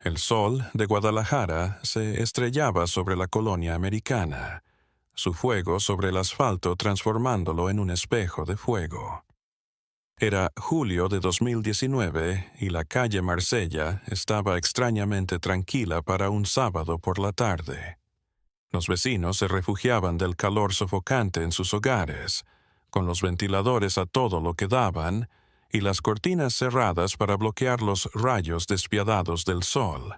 El sol de Guadalajara se estrellaba sobre la colonia americana, su fuego sobre el asfalto transformándolo en un espejo de fuego. Era julio de 2019 y la calle Marsella estaba extrañamente tranquila para un sábado por la tarde. Los vecinos se refugiaban del calor sofocante en sus hogares, con los ventiladores a todo lo que daban y las cortinas cerradas para bloquear los rayos despiadados del sol.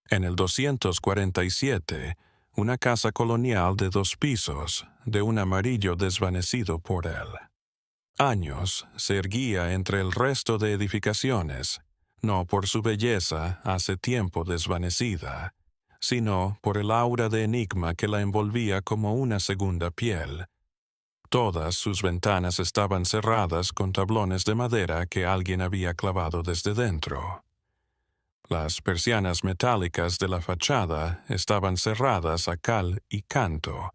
En el 247, una casa colonial de 2 pisos, de un amarillo desvanecido por él. Años se erguía entre el resto de edificaciones, no por su belleza hace tiempo desvanecida, sino por el aura de enigma que la envolvía como una segunda piel. Todas sus ventanas estaban cerradas con tablones de madera que alguien había clavado desde dentro. Las persianas metálicas de la fachada estaban cerradas a cal y canto,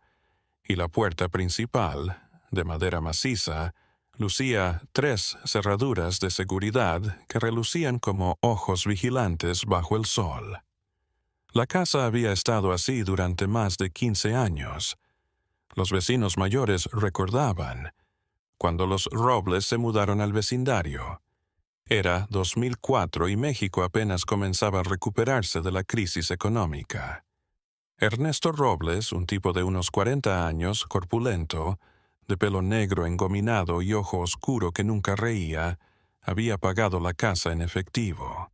y la puerta principal, de madera maciza, lucía 3 cerraduras de seguridad que relucían como ojos vigilantes bajo el sol. La casa había estado así durante más de 15 años. Los vecinos mayores recordaban, cuando los Robles se mudaron al vecindario. Era 2004 y México apenas comenzaba a recuperarse de la crisis económica. Ernesto Robles, un tipo de unos 40 años, corpulento, de pelo negro engominado y ojo oscuro que nunca reía, había pagado la casa en efectivo.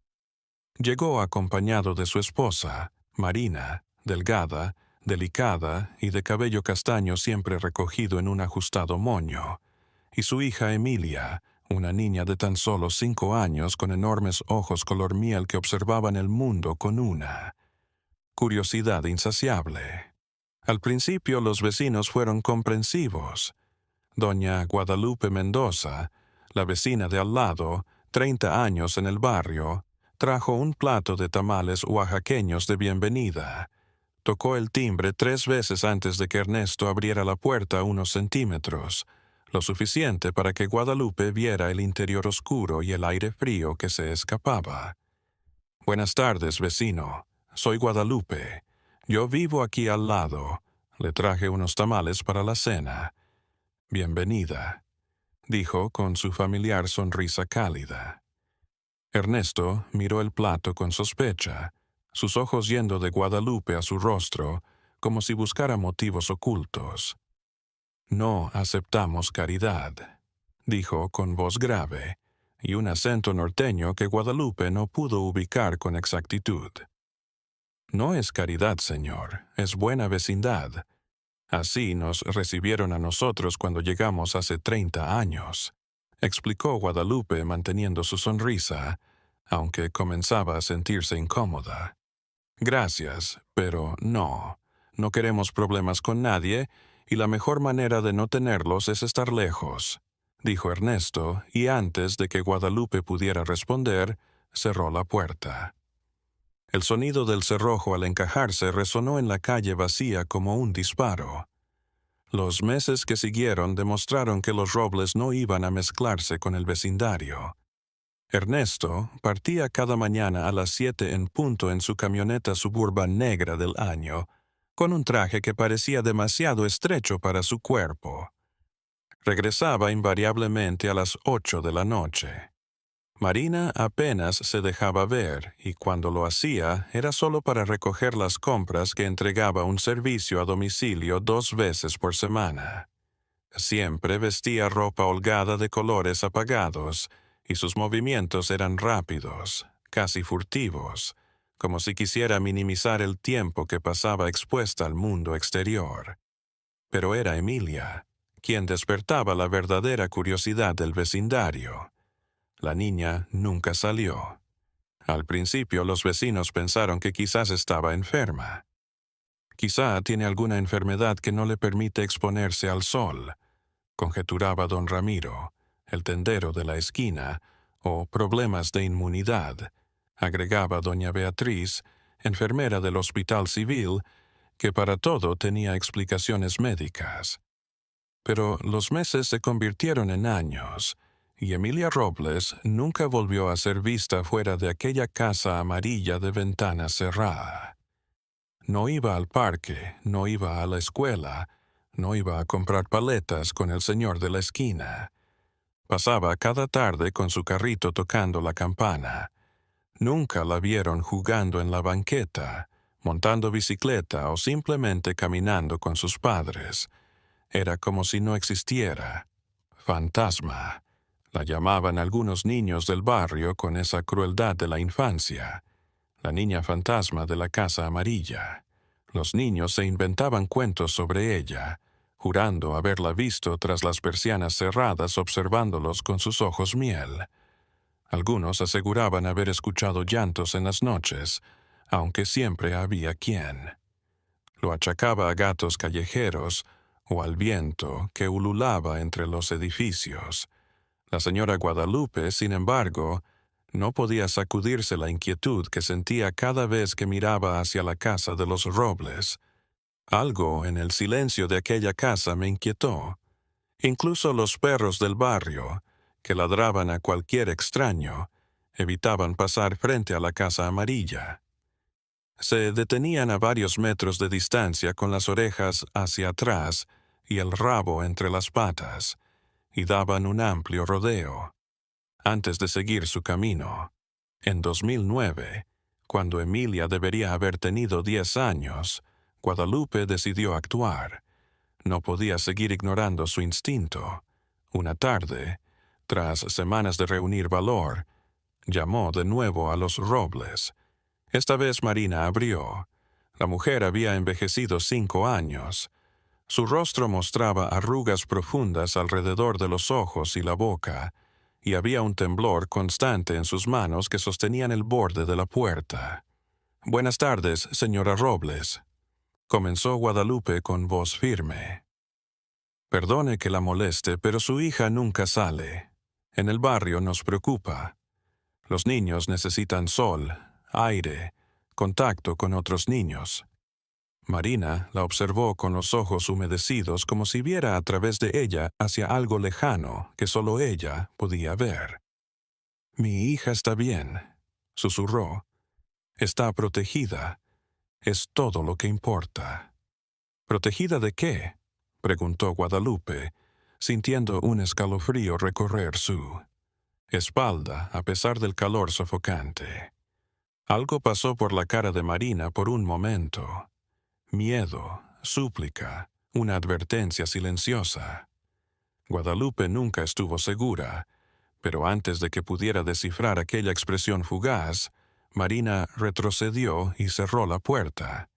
Llegó acompañado de su esposa, Marina, delgada, delicada y de cabello castaño siempre recogido en un ajustado moño, y su hija Emilia, una niña de tan solo 5 años con enormes ojos color miel que observaban el mundo con una curiosidad insaciable. Al principio los vecinos fueron comprensivos. Doña Guadalupe Mendoza, la vecina de al lado, 30 años en el barrio, trajo un plato de tamales oaxaqueños de bienvenida. Tocó el timbre 3 veces antes de que Ernesto abriera la puerta unos centímetros, lo suficiente para que Guadalupe viera el interior oscuro y el aire frío que se escapaba. «Buenas tardes, vecino. Soy Guadalupe. Yo vivo aquí al lado. Le traje unos tamales para la cena. Bienvenida», dijo con su familiar sonrisa cálida. Ernesto miró el plato con sospecha, sus ojos yendo de Guadalupe a su rostro, como si buscara motivos ocultos. «No aceptamos caridad», dijo con voz grave, y un acento norteño que Guadalupe no pudo ubicar con exactitud. «No es caridad, señor, es buena vecindad. Así nos recibieron a nosotros cuando llegamos hace 30 años», explicó Guadalupe manteniendo su sonrisa, aunque comenzaba a sentirse incómoda. «Gracias, pero no queremos problemas con nadie y la mejor manera de no tenerlos es estar lejos», dijo Ernesto, y antes de que Guadalupe pudiera responder, cerró la puerta. El sonido del cerrojo al encajarse resonó en la calle vacía como un disparo. Los meses que siguieron demostraron que los Robles no iban a mezclarse con el vecindario. Ernesto partía cada mañana a las 7 en punto en su camioneta suburban negra del año, con un traje que parecía demasiado estrecho para su cuerpo. Regresaba invariablemente a las 8 de la noche. Marina apenas se dejaba ver y cuando lo hacía era solo para recoger las compras que entregaba un servicio a domicilio 2 veces por semana. Siempre vestía ropa holgada de colores apagados y sus movimientos eran rápidos, casi furtivos, como si quisiera minimizar el tiempo que pasaba expuesta al mundo exterior. Pero era Emilia, quien despertaba la verdadera curiosidad del vecindario. La niña nunca salió. Al principio los vecinos pensaron que quizás estaba enferma. «Quizá tiene alguna enfermedad que no le permite exponerse al sol», conjeturaba don Ramiro, el tendero de la esquina, «o problemas de inmunidad», agregaba doña Beatriz, enfermera del Hospital Civil, que para todo tenía explicaciones médicas. Pero los meses se convirtieron en años, y Emilia Robles nunca volvió a ser vista fuera de aquella casa amarilla de ventana cerrada. No iba al parque, no iba a la escuela, no iba a comprar paletas con el señor de la esquina. Pasaba cada tarde con su carrito tocando la campana. Nunca la vieron jugando en la banqueta, montando bicicleta o simplemente caminando con sus padres. Era como si no existiera. Fantasma. La llamaban algunos niños del barrio con esa crueldad de la infancia. La niña fantasma de la casa amarilla. Los niños se inventaban cuentos sobre ella, jurando haberla visto tras las persianas cerradas observándolos con sus ojos miel. Algunos aseguraban haber escuchado llantos en las noches, aunque siempre había quien. Lo achacaba a gatos callejeros o al viento que ululaba entre los edificios. La señora Guadalupe, sin embargo, no podía sacudirse la inquietud que sentía cada vez que miraba hacia la casa de los Robles. Algo en el silencio de aquella casa me inquietó. Incluso los perros del barrio, que ladraban a cualquier extraño, evitaban pasar frente a la casa amarilla. Se detenían a varios metros de distancia con las orejas hacia atrás y el rabo entre las patas, y daban un amplio rodeo, antes de seguir su camino. En 2009, cuando Emilia debería haber tenido 10 años, Guadalupe decidió actuar. No podía seguir ignorando su instinto. Una tarde, tras semanas de reunir valor, llamó de nuevo a los Robles. Esta vez Marina abrió. La mujer había envejecido 5 años. Su rostro mostraba arrugas profundas alrededor de los ojos y la boca, y había un temblor constante en sus manos que sostenían el borde de la puerta. «Buenas tardes, señora Robles», comenzó Guadalupe con voz firme. «Perdone que la moleste, pero su hija nunca sale. En el barrio nos preocupa. Los niños necesitan sol, aire, contacto con otros niños». Marina la observó con los ojos humedecidos como si viera a través de ella hacia algo lejano que solo ella podía ver. «Mi hija está bien», susurró. «Está protegida. Es todo lo que importa». «¿Protegida de qué?», preguntó Guadalupe, sintiendo un escalofrío recorrer su espalda a pesar del calor sofocante. Algo pasó por la cara de Marina por un momento. Miedo, súplica, una advertencia silenciosa. Guadalupe nunca estuvo segura, pero antes de que pudiera descifrar aquella expresión fugaz, Marina retrocedió y cerró la puerta.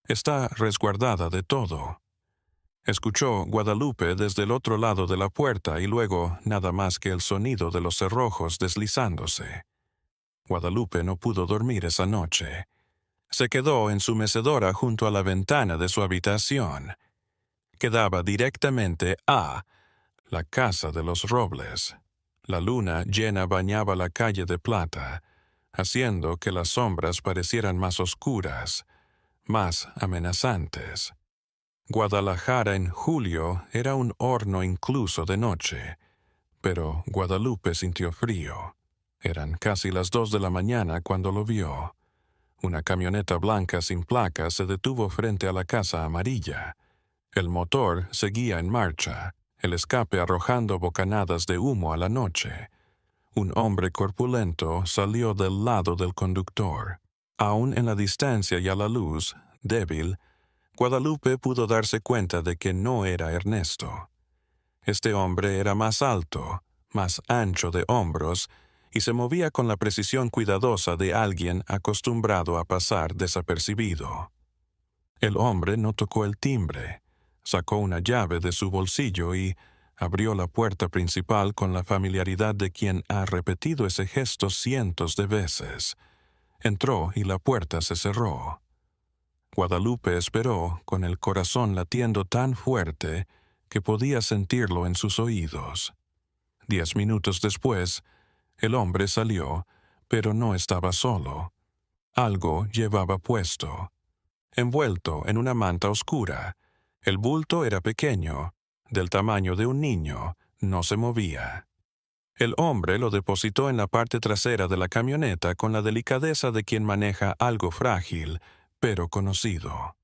«Está resguardada de todo», escuchó Guadalupe desde el otro lado de la puerta y luego nada más que el sonido de los cerrojos deslizándose. Guadalupe no pudo dormir esa noche. Se quedó en su mecedora junto a la ventana de su habitación. Quedaba directamente a la casa de los Robles. La luna llena bañaba la calle de plata, haciendo que las sombras parecieran más oscuras, más amenazantes. Guadalajara en julio era un horno incluso de noche, pero Guadalupe sintió frío. Eran casi las 2 de la mañana cuando lo vio. Una camioneta blanca sin placas se detuvo frente a la casa amarilla. El motor seguía en marcha, el escape arrojando bocanadas de humo a la noche. Un hombre corpulento salió del lado del conductor. Aún en la distancia y a la luz, débil, Guadalupe pudo darse cuenta de que no era Ernesto. Este hombre era más alto, más ancho de hombros, y se movía con la precisión cuidadosa de alguien acostumbrado a pasar desapercibido. El hombre no tocó el timbre, sacó una llave de su bolsillo y abrió la puerta principal con la familiaridad de quien ha repetido ese gesto cientos de veces. Entró y la puerta se cerró. Guadalupe esperó, con el corazón latiendo tan fuerte que podía sentirlo en sus oídos. 10 minutos después, el hombre salió, pero no estaba solo. Algo llevaba puesto. Envuelto en una manta oscura, el bulto era pequeño, del tamaño de un niño, no se movía. El hombre lo depositó en la parte trasera de la camioneta con la delicadeza de quien maneja algo frágil, pero conocido.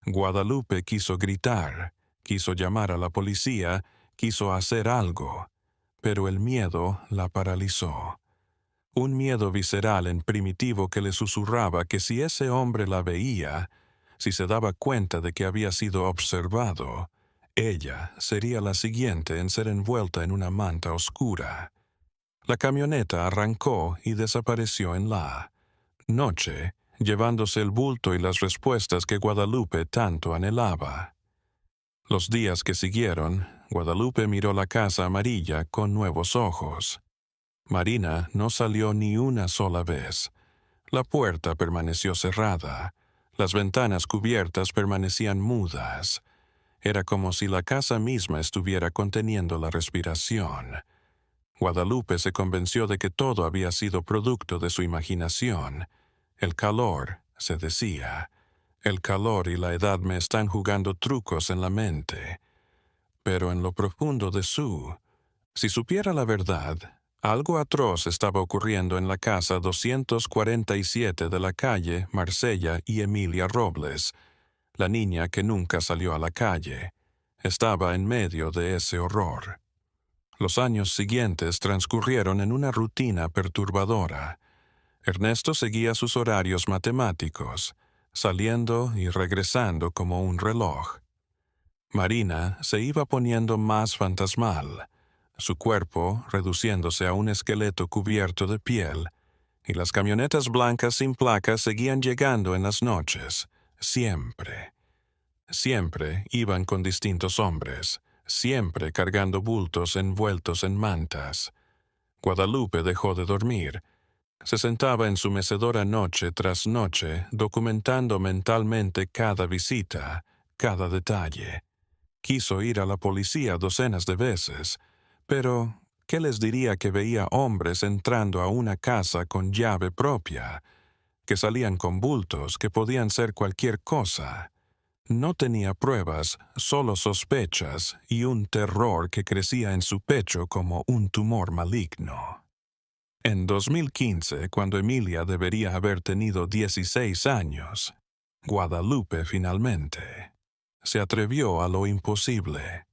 Guadalupe quiso gritar, quiso llamar a la policía, quiso hacer algo, pero el miedo la paralizó. Un miedo visceral en primitivo que le susurraba que si ese hombre la veía, si se daba cuenta de que había sido observado, ella sería la siguiente en ser envuelta en una manta oscura. La camioneta arrancó y desapareció en la noche, llevándose el bulto y las respuestas que Guadalupe tanto anhelaba. Los días que siguieron, Guadalupe miró la casa amarilla con nuevos ojos. Marina no salió ni una sola vez. La puerta permaneció cerrada. Las ventanas cubiertas permanecían mudas. Era como si la casa misma estuviera conteniendo la respiración. Guadalupe se convenció de que todo había sido producto de su imaginación. El calor, se decía. El calor y la edad me están jugando trucos en la mente. Pero en lo profundo de si supiera la verdad, algo atroz estaba ocurriendo en la casa 247 de la calle Marsella y Emilia Robles, la niña que nunca salió a la calle. Estaba en medio de ese horror. Los años siguientes transcurrieron en una rutina perturbadora. Ernesto seguía sus horarios matemáticos, saliendo y regresando como un reloj. Marina se iba poniendo más fantasmal, su cuerpo reduciéndose a un esqueleto cubierto de piel, y las camionetas blancas sin placas seguían llegando en las noches, siempre. Siempre iban con distintos hombres, siempre cargando bultos envueltos en mantas. Guadalupe dejó de dormir. Se sentaba en su mecedora noche tras noche, documentando mentalmente cada visita, cada detalle. Quiso ir a la policía docenas de veces, pero ¿qué les diría que veía hombres entrando a una casa con llave propia, que salían con bultos que podían ser cualquier cosa? No tenía pruebas, solo sospechas y un terror que crecía en su pecho como un tumor maligno. En 2015, cuando Emilia debería haber tenido 16 años, Guadalupe finalmente se atrevió a lo imposible.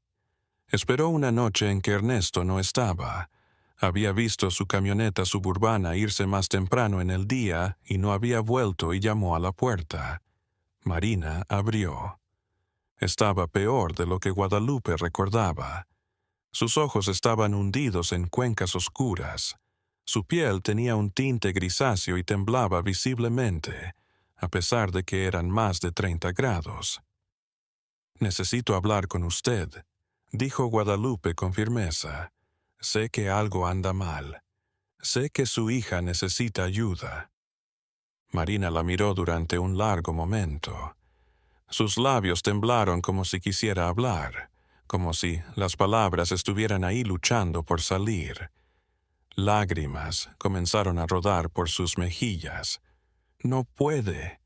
Esperó una noche en que Ernesto no estaba. Había visto su camioneta suburbana irse más temprano en el día y no había vuelto y llamó a la puerta. Marina abrió. Estaba peor de lo que Guadalupe recordaba. Sus ojos estaban hundidos en cuencas oscuras. Su piel tenía un tinte grisáceo y temblaba visiblemente, a pesar de que eran más de 30 grados. «Necesito hablar con usted», dijo Guadalupe con firmeza. «Sé que algo anda mal. Sé que su hija necesita ayuda». Marina la miró durante un largo momento. Sus labios temblaron como si quisiera hablar, como si las palabras estuvieran ahí luchando por salir. Lágrimas comenzaron a rodar por sus mejillas. «No puede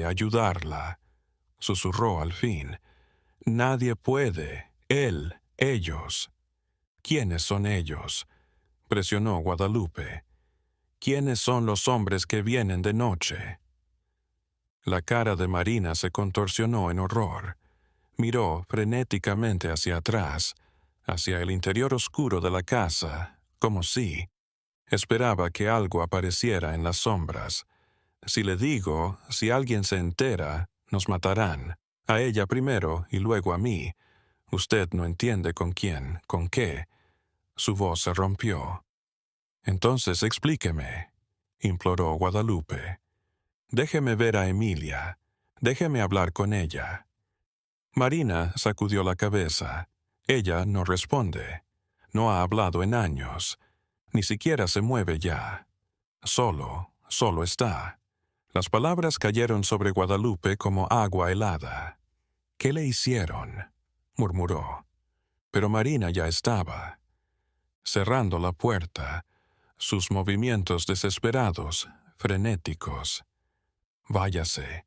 ayudarla», susurró al fin. «Nadie puede. Él, ellos». «¿Quiénes son ellos?», presionó Guadalupe. «¿Quiénes son los hombres que vienen de noche?». La cara de Marina se contorsionó en horror. Miró frenéticamente hacia atrás, hacia el interior oscuro de la casa, como si esperaba que algo apareciera en las sombras. «Si le digo, si alguien se entera, nos matarán. A ella primero y luego a mí. Usted no entiende con quién, con qué». Su voz se rompió. «Entonces explíqueme», imploró Guadalupe. «Déjeme ver a Emilia. Déjeme hablar con ella». Marina sacudió la cabeza. Ella no responde. No ha hablado en años. Ni siquiera se mueve ya. Solo está. Las palabras cayeron sobre Guadalupe como agua helada. «¿Qué le hicieron?», murmuró. Pero Marina ya estaba cerrando la puerta, sus movimientos desesperados, frenéticos. «Váyase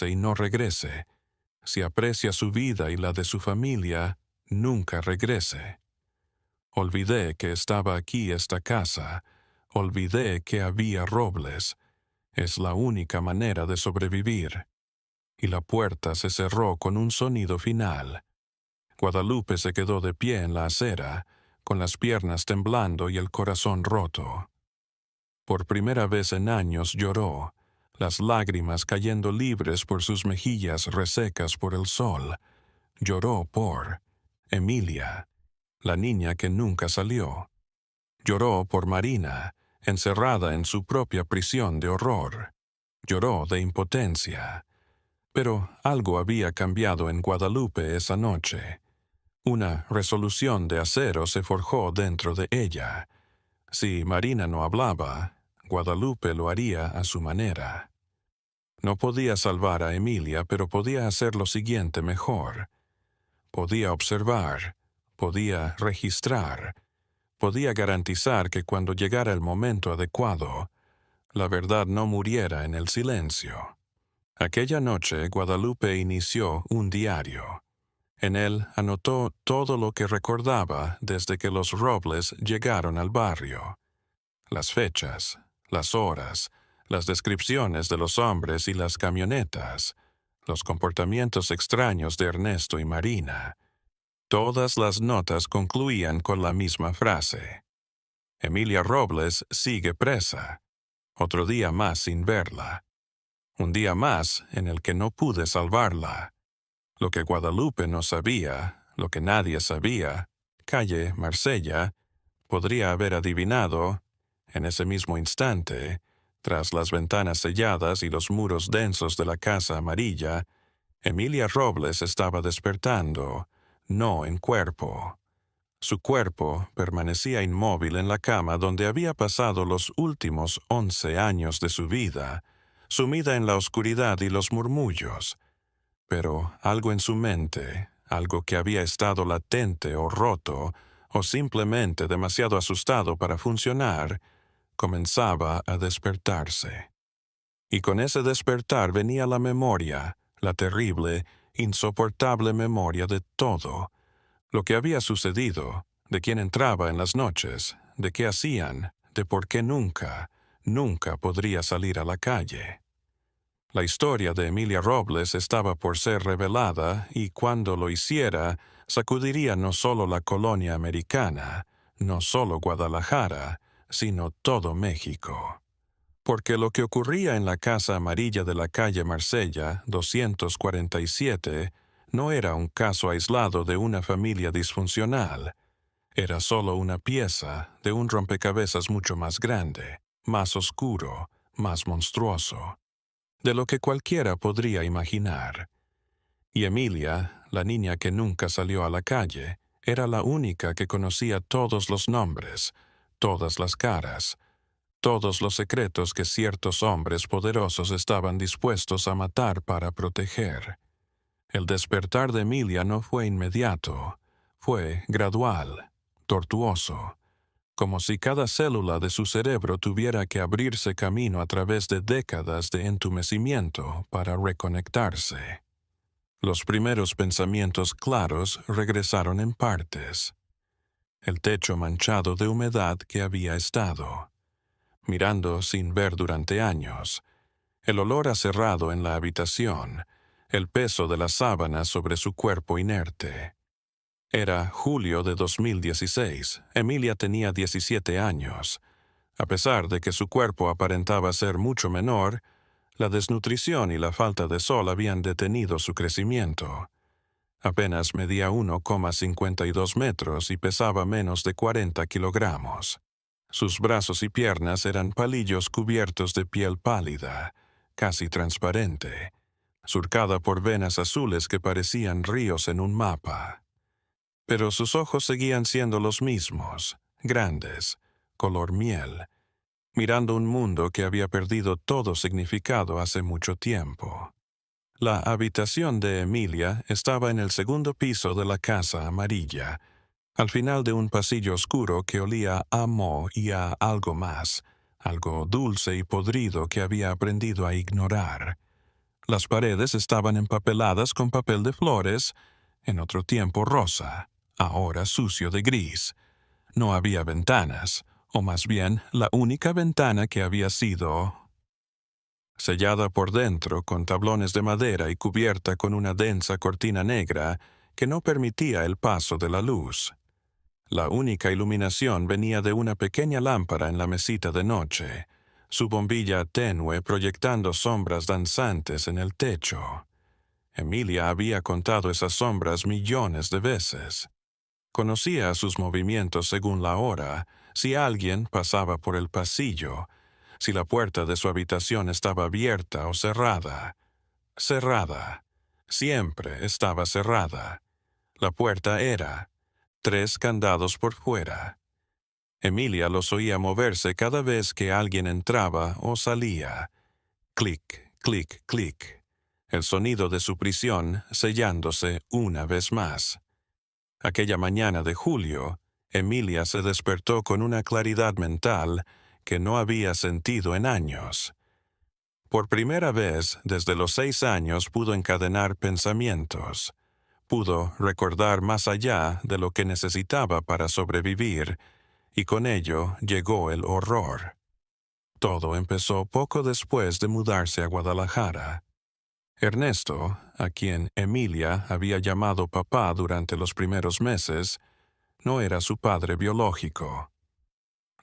y no regrese. Si aprecia su vida y la de su familia, nunca regrese». Olvidé que estaba aquí esta casa. Olvidé que había robles. Es la única manera de sobrevivir. Y la puerta se cerró con un sonido final. Guadalupe se quedó de pie en la acera, con las piernas temblando y el corazón roto. Por primera vez en años lloró, las lágrimas cayendo libres por sus mejillas resecas por el sol. Lloró por Emilia, la niña que nunca salió. Lloró por Marina, encerrada en su propia prisión de horror. Lloró de impotencia. Pero algo había cambiado en Guadalupe esa noche. Una resolución de acero se forjó dentro de ella. Si Marina no hablaba, Guadalupe lo haría a su manera. No podía salvar a Emilia, pero podía hacer lo siguiente mejor. Podía observar, podía registrar, podía garantizar que cuando llegara el momento adecuado, la verdad no muriera en el silencio. Aquella noche Guadalupe inició un diario. En él anotó todo lo que recordaba desde que los Robles llegaron al barrio. Las fechas, las horas, las descripciones de los hombres y las camionetas, los comportamientos extraños de Ernesto y Marina. Todas las notas concluían con la misma frase. Emilia Robles sigue presa. Otro día más sin verla. Un día más en el que no pude salvarla. Lo que Guadalupe no sabía, lo que nadie sabía, calle Marsella, podría haber adivinado, en ese mismo instante, tras las ventanas selladas y los muros densos de la casa amarilla, Emilia Robles estaba despertando, no en cuerpo. Su cuerpo permanecía inmóvil en la cama donde había pasado los últimos 11 años de su vida, sumida en la oscuridad y los murmullos. Pero algo en su mente, algo que había estado latente o roto, o simplemente demasiado asustado para funcionar, comenzaba a despertarse. Y con ese despertar venía la memoria, la terrible, insoportable memoria de todo, lo que había sucedido, de quién entraba en las noches, de qué hacían, de por qué nunca, nunca podría salir a la calle. La historia de Emilia Robles estaba por ser revelada y cuando lo hiciera, sacudiría no solo la colonia americana, no solo Guadalajara, sino todo México. Porque lo que ocurría en la Casa Amarilla de la calle Marsella, 247, no era un caso aislado de una familia disfuncional. Era solo una pieza de un rompecabezas mucho más grande, más oscuro, más monstruoso, de lo que cualquiera podría imaginar. Y Emilia, la niña que nunca salió a la calle, era la única que conocía todos los nombres, todas las caras, todos los secretos que ciertos hombres poderosos estaban dispuestos a matar para proteger. El despertar de Emilia no fue inmediato, fue gradual, tortuoso, como si cada célula de su cerebro tuviera que abrirse camino a través de décadas de entumecimiento para reconectarse. Los primeros pensamientos claros regresaron en partes. El techo manchado de humedad que había estado, mirando sin ver durante años, el olor a cerrado en la habitación, el peso de las sábanas sobre su cuerpo inerte. Era julio de 2016. Emilia tenía 17 años. A pesar de que su cuerpo aparentaba ser mucho menor, la desnutrición y la falta de sol habían detenido su crecimiento. Apenas medía 1,52 metros y pesaba menos de 40 kilogramos. Sus brazos y piernas eran palillos cubiertos de piel pálida, casi transparente, surcada por venas azules que parecían ríos en un mapa. Pero sus ojos seguían siendo los mismos, grandes, color miel, mirando un mundo que había perdido todo significado hace mucho tiempo. La habitación de Emilia estaba en el segundo piso de la casa amarilla, al final de un pasillo oscuro que olía a moho y a algo más, algo dulce y podrido que había aprendido a ignorar. Las paredes estaban empapeladas con papel de flores, en otro tiempo rosa, ahora sucio de gris. No había ventanas, o más bien la única ventana que había sido sellada por dentro con tablones de madera y cubierta con una densa cortina negra que no permitía el paso de la luz. La única iluminación venía de una pequeña lámpara en la mesita de noche, su bombilla tenue proyectando sombras danzantes en el techo. Emilia había contado esas sombras millones de veces. Conocía sus movimientos según la hora, si alguien pasaba por el pasillo, si la puerta de su habitación estaba abierta o cerrada. Cerrada. Siempre estaba cerrada. La puerta era 3 candados por fuera. Emilia los oía moverse cada vez que alguien entraba o salía. Clic, clic, clic. El sonido de su prisión sellándose una vez más. Aquella mañana de julio, Emilia se despertó con una claridad mental que no había sentido en años. Por primera vez, desde los 6 años, pudo encadenar pensamientos. Pudo recordar más allá de lo que necesitaba para sobrevivir, y con ello llegó el horror. Todo empezó poco después de mudarse a Guadalajara. Ernesto, a quien Emilia había llamado papá durante los primeros meses, no era su padre biológico.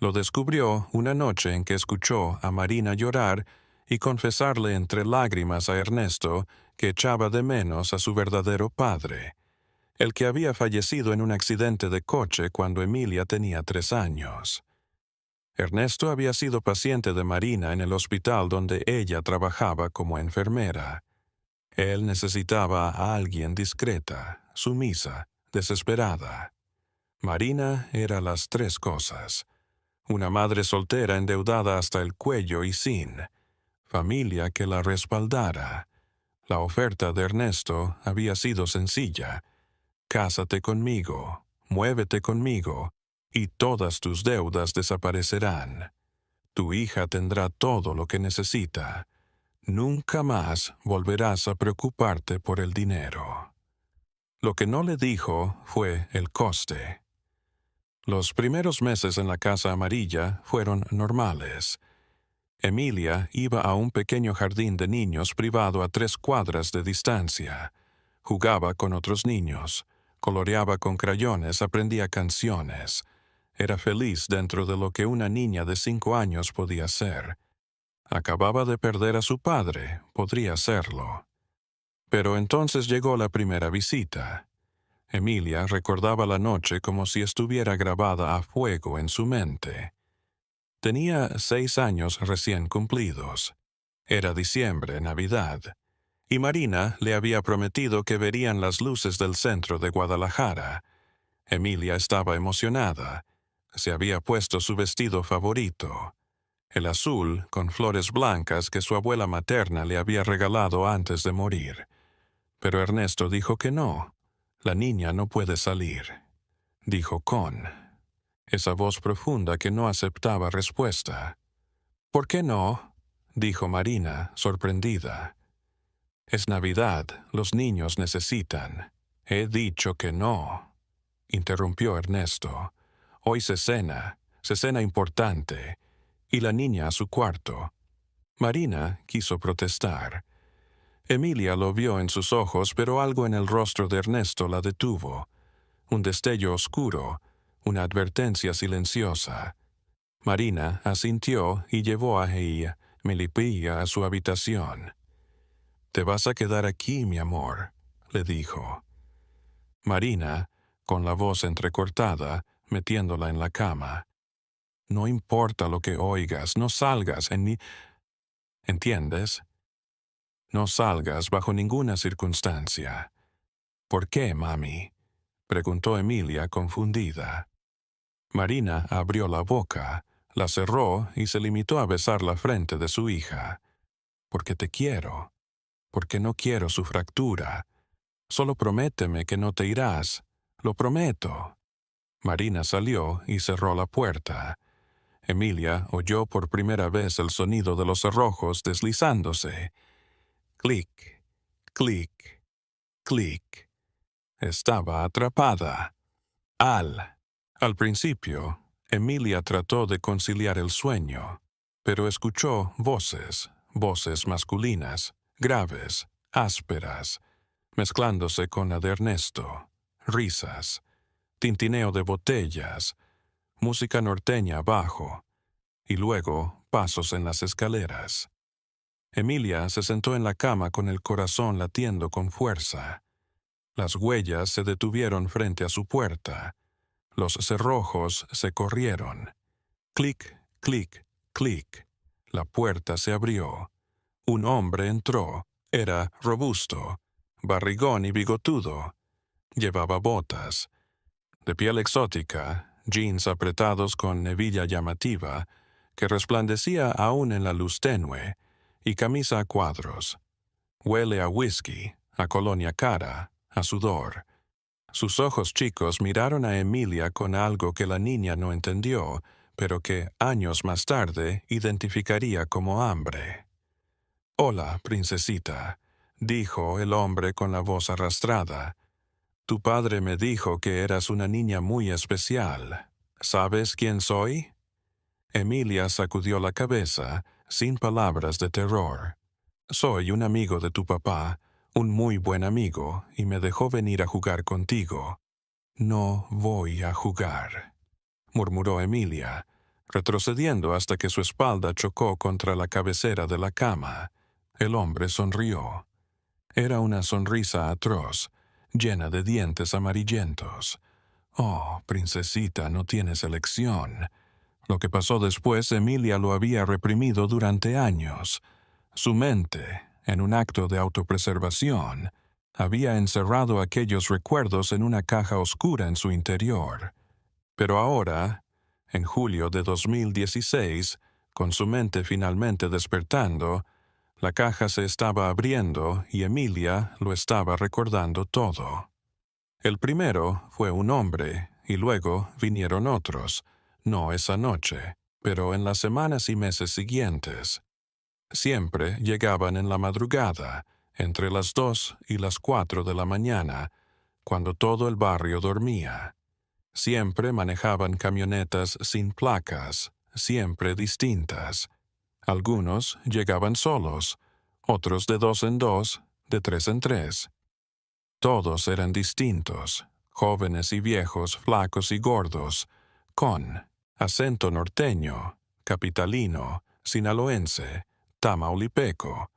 Lo descubrió una noche en que escuchó a Marina llorar y confesarle entre lágrimas a Ernesto que echaba de menos a su verdadero padre, el que había fallecido en un accidente de coche cuando Emilia tenía 3 años. Ernesto había sido paciente de Marina en el hospital donde ella trabajaba como enfermera. Él necesitaba a alguien discreta, sumisa, desesperada. Marina era las 3 cosas. Una madre soltera endeudada hasta el cuello y sin familia que la respaldara. La oferta de Ernesto había sido sencilla. Cásate conmigo, muévete conmigo, y todas tus deudas desaparecerán. Tu hija tendrá todo lo que necesita. Nunca más volverás a preocuparte por el dinero. Lo que no le dijo fue el coste. Los primeros meses en la Casa Amarilla fueron normales. Emilia iba a un pequeño jardín de niños privado a 3 cuadras de distancia. Jugaba con otros niños, coloreaba con crayones, aprendía canciones. Era feliz dentro de lo que una niña de 5 años podía ser. Acababa de perder a su padre, podría serlo. Pero entonces llegó la primera visita. Emilia recordaba la noche como si estuviera grabada a fuego en su mente. Tenía 6 años recién cumplidos. Era diciembre, Navidad, y Marina le había prometido que verían las luces del centro de Guadalajara. Emilia estaba emocionada. Se había puesto su vestido favorito, el azul con flores blancas que su abuela materna le había regalado antes de morir. Pero Ernesto dijo que no. La niña no puede salir, dijo con esa voz profunda que no aceptaba respuesta. ¿Por qué no? Dijo Marina, sorprendida. Es Navidad, los niños necesitan. He dicho que no, interrumpió Ernesto. Hoy se cena importante, y la niña a su cuarto. Marina quiso protestar. Emilia lo vio en sus ojos, pero algo en el rostro de Ernesto la detuvo. Un destello oscuro, una advertencia silenciosa. Marina asintió y llevó a ella, Melipilla, a su habitación. «Te vas a quedar aquí, mi amor», le dijo. Marina, con la voz entrecortada, metiéndola en la cama. «No importa lo que oigas, no salgas en mi... ¿Entiendes? No salgas bajo ninguna circunstancia». «¿Por qué, mami?», preguntó Emilia confundida. Marina abrió la boca, la cerró y se limitó a besar la frente de su hija. «Porque te quiero. Porque no quiero su fractura. Solo prométeme que no te irás. Lo prometo». Marina salió y cerró la puerta. Emilia oyó por primera vez el sonido de los cerrojos deslizándose. Clic, clic, clic. Estaba atrapada. Al Al principio, Emilia trató de conciliar el sueño, pero escuchó voces masculinas, graves, ásperas, mezclándose con la de Ernesto, risas, tintineo de botellas, música norteña abajo, y luego pasos en las escaleras. Emilia se sentó en la cama con el corazón latiendo con fuerza. Las huellas se detuvieron frente a su puerta. Los cerrojos se corrieron. Clic, clic, clic. La puerta se abrió. Un hombre entró. Era robusto, barrigón y bigotudo. Llevaba botas, de piel exótica, jeans apretados con hebilla llamativa, que resplandecía aún en la luz tenue, y camisa a cuadros. Huele a whisky, a colonia cara, a sudor. Sus ojos chicos miraron a Emilia con algo que la niña no entendió, pero que años más tarde identificaría como hambre. «Hola, princesita», dijo el hombre con la voz arrastrada. «Tu padre me dijo que eras una niña muy especial. ¿Sabes quién soy?» Emilia sacudió la cabeza, sin palabras de terror. «Soy un amigo de tu papá, un muy buen amigo, y me dejó venir a jugar contigo». «No voy a jugar», murmuró Emilia, retrocediendo hasta que su espalda chocó contra la cabecera de la cama. El hombre sonrió. Era una sonrisa atroz, llena de dientes amarillentos. «Oh, princesita, no tienes elección». Lo que pasó después, Emilia lo había reprimido durante años. Su mente, en un acto de autopreservación, había encerrado aquellos recuerdos en una caja oscura en su interior. Pero ahora, en julio de 2016, con su mente finalmente despertando, la caja se estaba abriendo y Emilia lo estaba recordando todo. El primero fue un hombre, y luego vinieron otros, no esa noche, pero en las semanas y meses siguientes. Siempre llegaban en la madrugada, entre las 2 y las 4 de la mañana, cuando todo el barrio dormía. Siempre manejaban camionetas sin placas, siempre distintas. Algunos llegaban solos, otros de 2 en 2, de 3 en 3. Todos eran distintos, jóvenes y viejos, flacos y gordos, con acento norteño, capitalino, sinaloense, tamaulipeco,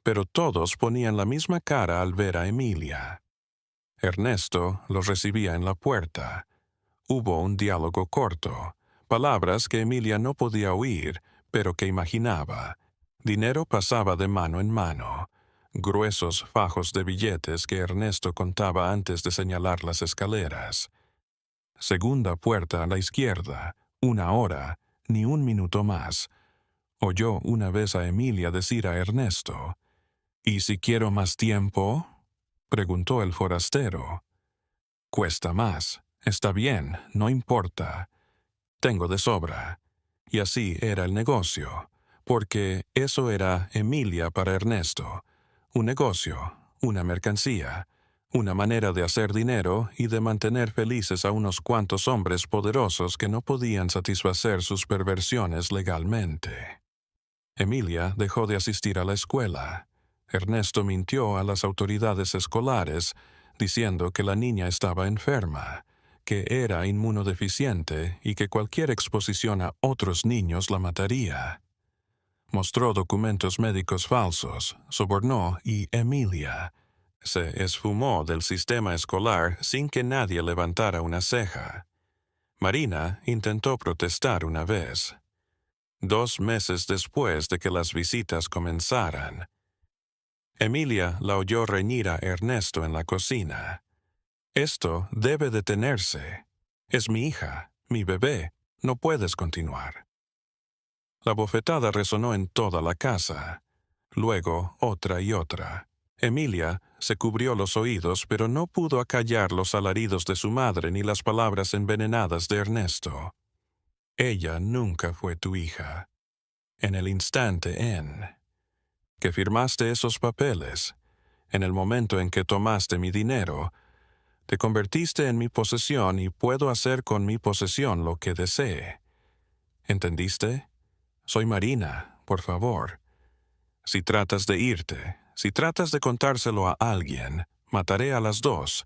pero todos ponían la misma cara al ver a Emilia. Ernesto los recibía en la puerta. Hubo un diálogo corto, palabras que Emilia no podía oír, pero que imaginaba. Dinero pasaba de mano en mano. Gruesos fajos de billetes que Ernesto contaba antes de señalar las escaleras. Segunda puerta a la izquierda, 1 hora, ni un minuto más. Oyó una vez a Emilia decir a Ernesto. «¿Y si quiero más tiempo?», preguntó el forastero. «Cuesta más. Está bien, no importa. Tengo de sobra». Y así era el negocio, porque eso era Emilia para Ernesto. Un negocio, una mercancía, una manera de hacer dinero y de mantener felices a unos cuantos hombres poderosos que no podían satisfacer sus perversiones legalmente. Emilia dejó de asistir a la escuela. Ernesto mintió a las autoridades escolares, diciendo que la niña estaba enferma, que era inmunodeficiente y que cualquier exposición a otros niños la mataría. Mostró documentos médicos falsos, sobornó y Emilia se esfumó del sistema escolar sin que nadie levantara una ceja. Marina intentó protestar una vez. 2 meses después de que las visitas comenzaran, Emilia la oyó reñir a Ernesto en la cocina. «Esto debe detenerse. Es mi hija, mi bebé. No puedes continuar». La bofetada resonó en toda la casa. Luego otra y otra. Emilia se cubrió los oídos, pero no pudo acallar los alaridos de su madre ni las palabras envenenadas de Ernesto. «Ella nunca fue tu hija. En el instante en que firmaste esos papeles, en el momento en que tomaste mi dinero, Te convertiste en mi posesión y puedo hacer con mi posesión lo que desee. ¿Entendiste? Soy Marina, por favor. Si tratas de irte, si tratas de contárselo a alguien, mataré a las dos,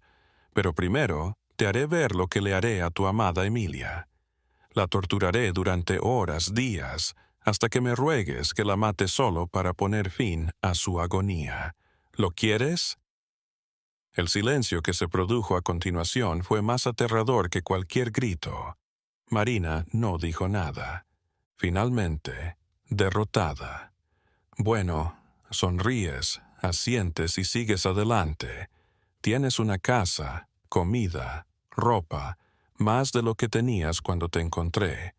pero primero te haré ver lo que le haré a tu amada Emilia. La torturaré durante horas, días, hasta que me ruegues que la mate solo para poner fin a su agonía. ¿Lo quieres? El silencio que se produjo a continuación fue más aterrador que cualquier grito. Marina no dijo nada. Finalmente, derrotada. Bueno, sonríes, asientes y sigues adelante. Tienes una casa, comida, ropa, más de lo que tenías cuando te encontré.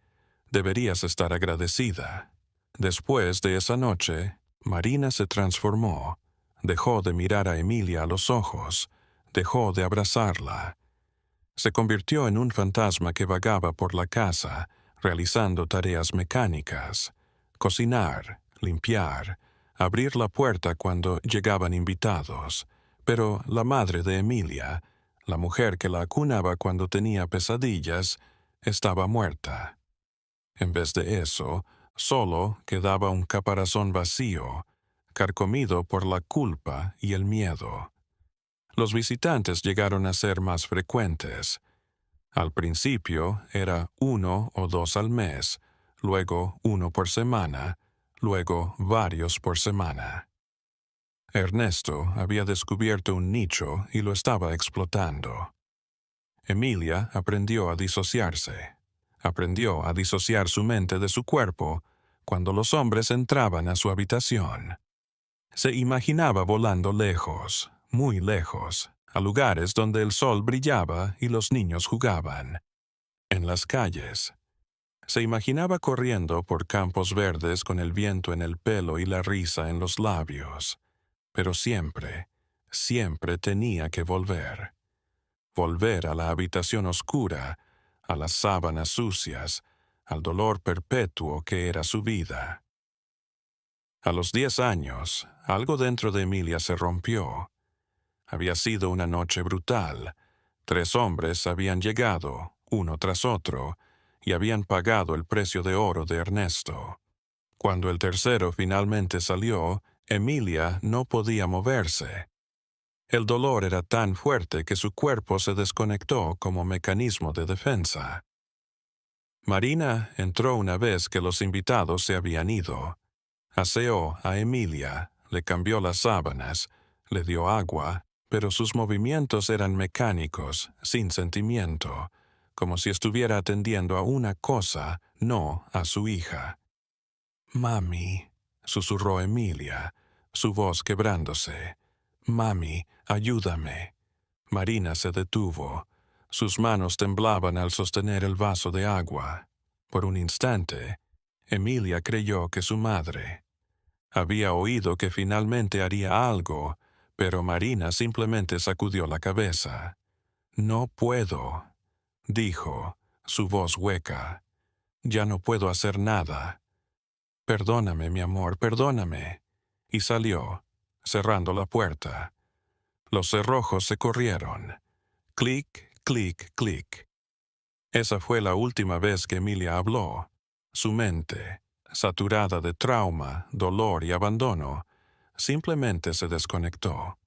Deberías estar agradecida. Después de esa noche, Marina se transformó. Dejó de mirar a Emilia a los ojos. Dejó de abrazarla. Se convirtió en un fantasma que vagaba por la casa, realizando tareas mecánicas. Cocinar, limpiar, abrir la puerta cuando llegaban invitados. Pero la madre de Emilia, la mujer que la acunaba cuando tenía pesadillas, estaba muerta. En vez de eso, solo quedaba un caparazón vacío, carcomido por la culpa y el miedo. Los visitantes llegaron a ser más frecuentes. Al principio era 1 o 2 al mes, luego 1 por semana, luego varios por semana. Ernesto había descubierto un nicho y lo estaba explotando. Emilia aprendió a disociarse. Aprendió a disociar su mente de su cuerpo cuando los hombres entraban a su habitación. Se imaginaba volando lejos, muy lejos, a lugares donde el sol brillaba y los niños jugaban. En las calles. Se imaginaba corriendo por campos verdes con el viento en el pelo y la risa en los labios. Pero siempre, siempre tenía que volver. Volver a la habitación oscura, a las sábanas sucias, al dolor perpetuo que era su vida. A los 10 años, algo dentro de Emilia se rompió. Había sido una noche brutal. 3 hombres habían llegado, uno tras otro, y habían pagado el precio de oro de Ernesto. Cuando el tercero finalmente salió, Emilia no podía moverse. El dolor era tan fuerte que su cuerpo se desconectó como mecanismo de defensa. Marina entró una vez que los invitados se habían ido. Aseó a Emilia, le cambió las sábanas, le dio agua, pero sus movimientos eran mecánicos, sin sentimiento, como si estuviera atendiendo a una cosa, no a su hija. «Mami», susurró Emilia, su voz quebrándose. «Mami, ayúdame». Marina se detuvo. Sus manos temblaban al sostener el vaso de agua. Por un instante, Emilia creyó que su madre. Había oído que finalmente haría algo, pero Marina simplemente sacudió la cabeza. «No puedo», dijo, su voz hueca. «Ya no puedo hacer nada. Perdóname, mi amor, perdóname». Y salió, cerrando la puerta. Los cerrojos se corrieron. Clic, clic, clic. Esa fue la última vez que Emilia habló. Su mente, saturada de trauma, dolor y abandono, simplemente se desconectó.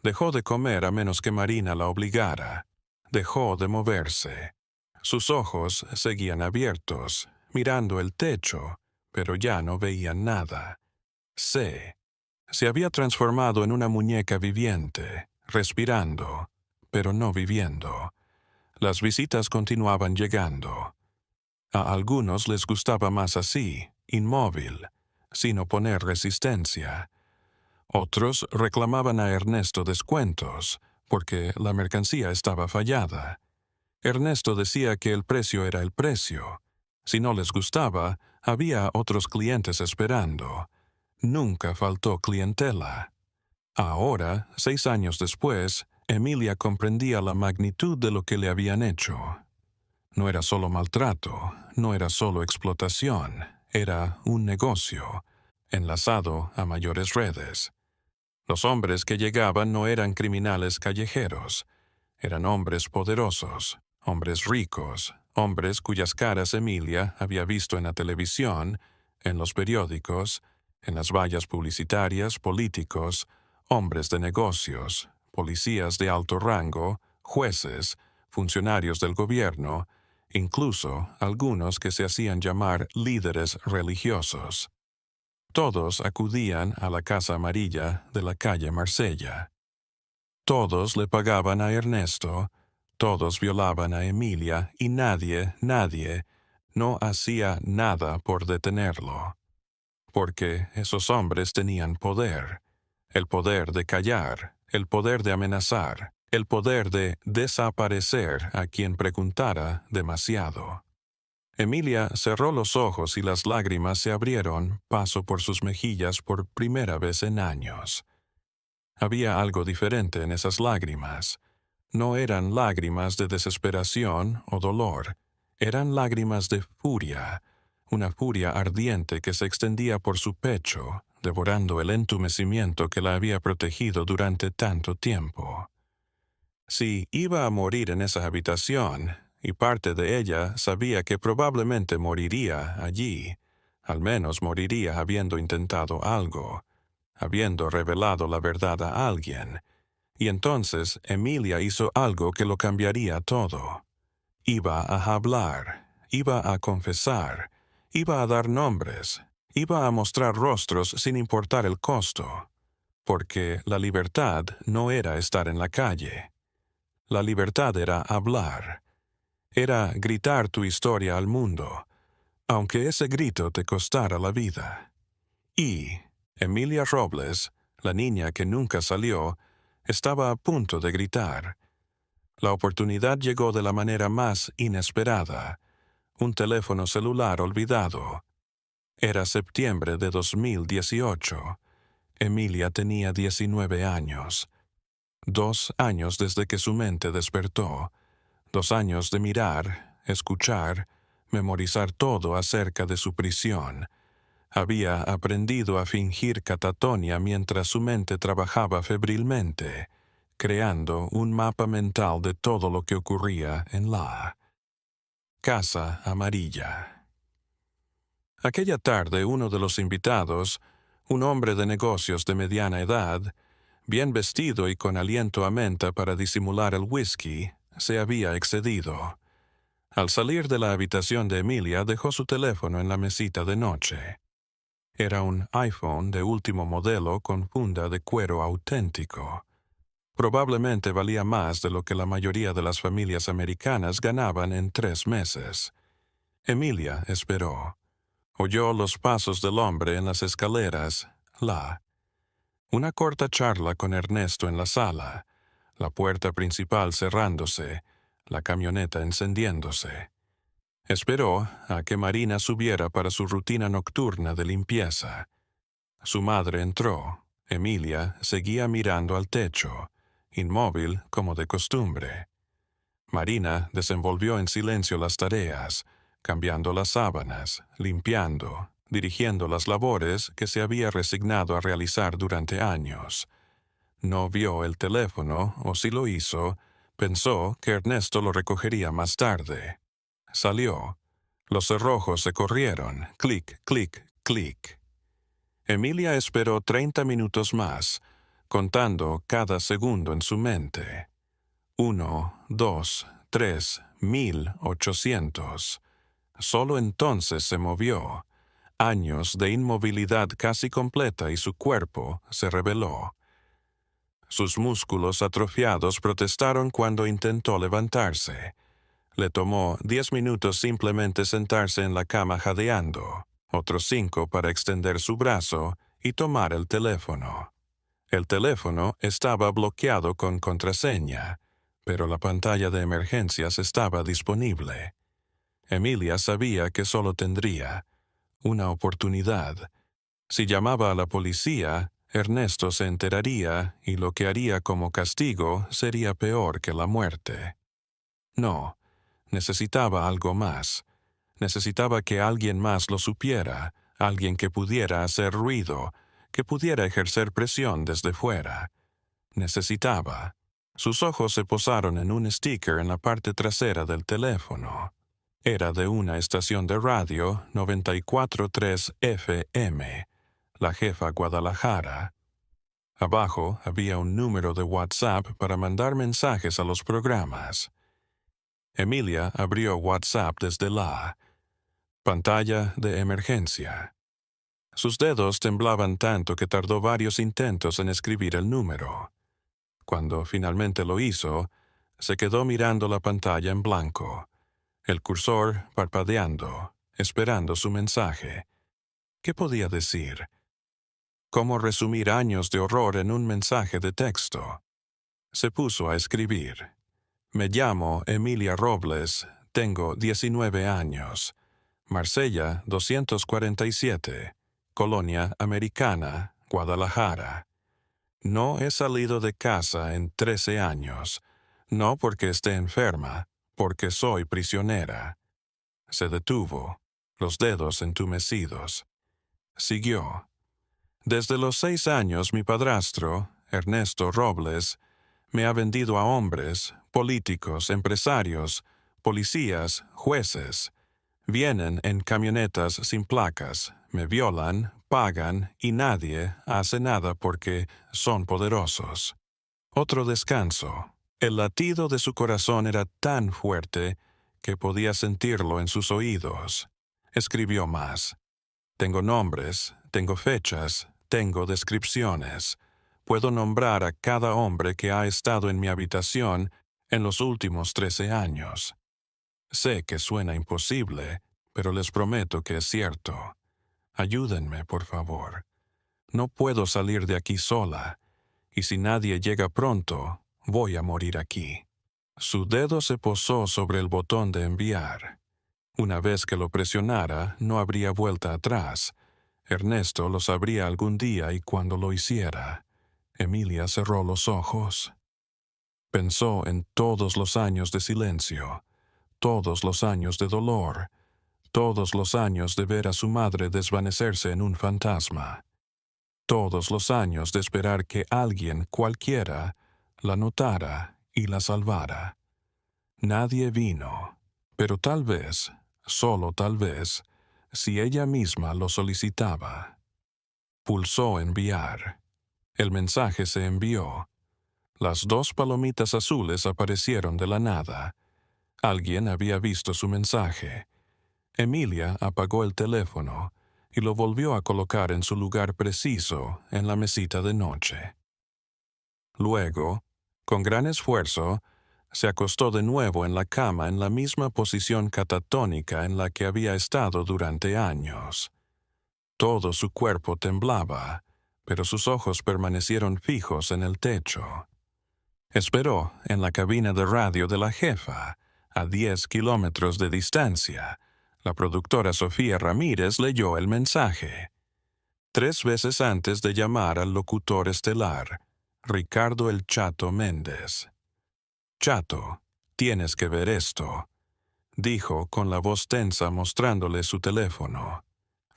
Dejó de comer a menos que Marina la obligara. Dejó de moverse. Sus ojos seguían abiertos, mirando el techo, pero ya no veían nada. Se había transformado en una muñeca viviente, respirando, pero no viviendo. Las visitas continuaban llegando. A algunos les gustaba más así, inmóvil, sin oponer resistencia. Otros reclamaban a Ernesto descuentos, porque la mercancía estaba fallada. Ernesto decía que el precio era el precio. Si no les gustaba, había otros clientes esperando. Nunca faltó clientela. Ahora, 6 años después, Emilia comprendía la magnitud de lo que le habían hecho. No era solo maltrato, no era solo explotación, era un negocio, enlazado a mayores redes. Los hombres que llegaban no eran criminales callejeros, Eran hombres poderosos, hombres ricos, hombres cuyas caras Emilia había visto en la televisión, en los periódicos, en las vallas publicitarias, políticos, hombres de negocios, policías de alto rango, jueces, funcionarios del gobierno, incluso algunos que se hacían llamar líderes religiosos. Todos acudían a la Casa Amarilla de la calle Marsella. Todos le pagaban a Ernesto, todos violaban a Emilia y nadie no hacía nada por detenerlo. Porque esos hombres tenían poder, el poder de callar, el poder de amenazar, el poder de desaparecer a quien preguntara demasiado. Emilia cerró los ojos y las lágrimas se abrieron paso por sus mejillas por primera vez en años. Había algo diferente en esas lágrimas. No eran lágrimas de desesperación o dolor, eran lágrimas de furia, una furia ardiente que se extendía por su pecho, devorando el entumecimiento que la había protegido durante tanto tiempo. Si iba a morir en esa habitación, y parte de ella sabía que probablemente moriría allí, al menos moriría habiendo intentado algo, habiendo revelado la verdad a alguien, y entonces Emilia hizo algo que lo cambiaría todo. Iba a hablar, iba a confesar, iba a dar nombres, iba a mostrar rostros sin importar el costo, porque la libertad no era estar en la calle. La libertad era hablar, era gritar tu historia al mundo, aunque ese grito te costara la vida. Y Emilia Robles, la niña que nunca salió, estaba a punto de gritar. La oportunidad llegó de la manera más inesperada. Un teléfono celular olvidado. Era septiembre de 2018. Emilia tenía 19 años. 2 años desde que su mente despertó. 2 años de mirar, escuchar, memorizar todo acerca de su prisión. Había aprendido a fingir catatonia mientras su mente trabajaba febrilmente, creando un mapa mental de todo lo que ocurría en la Casa Amarilla. Aquella tarde uno de los invitados, un hombre de negocios de mediana edad, bien vestido y con aliento a menta para disimular el whisky, se había excedido. Al salir de la habitación de Emilia dejó su teléfono en la mesita de noche. Era un iPhone de último modelo con funda de cuero auténtico. Probablemente valía más de lo que la mayoría de las familias americanas ganaban en 3 meses. Emilia esperó. Oyó los pasos del hombre en las escaleras, una corta charla con Ernesto en la sala, la puerta principal cerrándose, la camioneta encendiéndose. Esperó a que Marina subiera para su rutina nocturna de limpieza. Su madre entró. Emilia seguía mirando al techo, inmóvil como de costumbre. Marina desenvolvió en silencio las tareas, cambiando las sábanas, limpiando, dirigiendo las labores que se había resignado a realizar durante años. No vio el teléfono, o si lo hizo, pensó que Ernesto lo recogería más tarde. Salió. Los cerrojos se corrieron, clic, clic, clic. Emilia esperó 30 minutos más, contando cada segundo en su mente. 1, 2, 3, 1800. Solo entonces se movió. Años de inmovilidad casi completa y su cuerpo se rebeló. Sus músculos atrofiados protestaron cuando intentó levantarse. Le tomó 10 minutos simplemente sentarse en la cama jadeando, otros 5 para extender su brazo y tomar el teléfono. El teléfono estaba bloqueado con contraseña, pero la pantalla de emergencias estaba disponible. Emilia sabía que solo tendría una oportunidad. Si llamaba a la policía, Ernesto se enteraría y lo que haría como castigo sería peor que la muerte. No. Necesitaba algo más. Necesitaba que alguien más lo supiera, alguien que pudiera hacer ruido, que pudiera ejercer presión desde fuera. Necesitaba Sus ojos se posaron en un sticker en la parte trasera del teléfono. Era de una estación de radio 94.3 FM, La Jefa Guadalajara. Abajo había un número de WhatsApp para mandar mensajes a los programas. Emilia abrió WhatsApp desde la pantalla de emergencia. Sus dedos temblaban tanto que tardó varios intentos en escribir el número. Cuando finalmente lo hizo, se quedó mirando la pantalla en blanco, el cursor parpadeando, esperando su mensaje. ¿Qué podía decir? ¿Cómo resumir años de horror en un mensaje de texto? Se puso a escribir. Me llamo Emilia Robles, tengo 19 años. Marsella 247, Colonia Americana, Guadalajara. No he salido de casa en 13 años, no porque esté enferma, porque soy prisionera. Se detuvo, los dedos entumecidos. Siguió. Desde los 6 años mi padrastro, Ernesto Robles, me ha vendido a hombres, políticos, empresarios, policías, jueces. Vienen en camionetas sin placas, me violan, pagan y nadie hace nada porque son poderosos. Otro descanso. El latido de su corazón era tan fuerte que podía sentirlo en sus oídos. Escribió más. Tengo nombres, tengo fechas, tengo descripciones. Puedo nombrar a cada hombre que ha estado en mi habitación en los últimos 13 años. Sé que suena imposible, pero les prometo que es cierto. Ayúdenme, por favor. No puedo salir de aquí sola, y si nadie llega pronto, voy a morir aquí. Su dedo se posó sobre el botón de enviar. Una vez que lo presionara, no habría vuelta atrás. Ernesto lo sabría algún día y cuando lo hiciera. Emilia cerró los ojos. Pensó en todos los años de silencio, todos los años de dolor, todos los años de ver a su madre desvanecerse en un fantasma, todos los años de esperar que alguien, cualquiera, la notara y la salvara. Nadie vino, pero tal vez, solo tal vez, si ella misma lo solicitaba. Pulsó enviar. El mensaje se envió. Las 2 palomitas azules aparecieron de la nada. Alguien había visto su mensaje. Emilia apagó el teléfono y lo volvió a colocar en su lugar preciso en la mesita de noche. Luego, con gran esfuerzo, se acostó de nuevo en la cama en la misma posición catatónica en la que había estado durante años. Todo su cuerpo temblaba, pero sus ojos permanecieron fijos en el techo. Esperó en la cabina de radio de la jefa, a 10 kilómetros de distancia. La productora Sofía Ramírez leyó el mensaje. 3 veces antes de llamar al locutor estelar, Ricardo el Chato Méndez. Chato, tienes que ver esto, dijo con la voz tensa mostrándole su teléfono.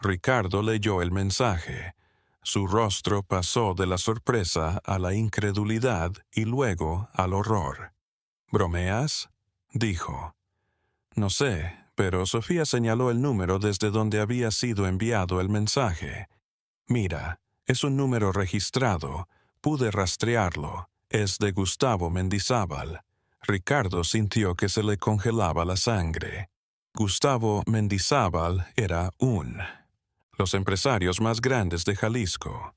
Ricardo leyó el mensaje. Su rostro pasó de la sorpresa a la incredulidad y luego al horror. ¿Bromeas?, dijo. No sé, pero Sofía señaló el número desde donde había sido enviado el mensaje. Mira, es un número registrado. Pude rastrearlo. Es de Gustavo Mendizábal. Ricardo sintió que se le congelaba la sangre. Gustavo Mendizábal era los empresarios más grandes de Jalisco,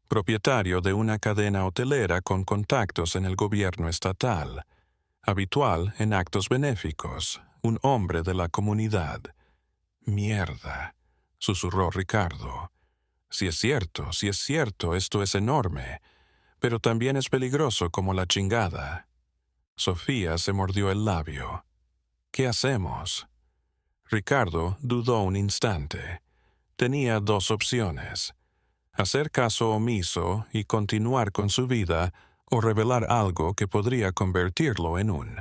propietario de una cadena hotelera con contactos en el gobierno estatal, habitual en actos benéficos, un hombre de la comunidad. «Mierda», susurró Ricardo. Si es cierto, esto es enorme, pero también es peligroso como la chingada». Sofía se mordió el labio. «¿Qué hacemos?» Ricardo dudó un instante. Tenía 2 opciones: hacer caso omiso y continuar con su vida, o revelar algo que podría convertirlo en un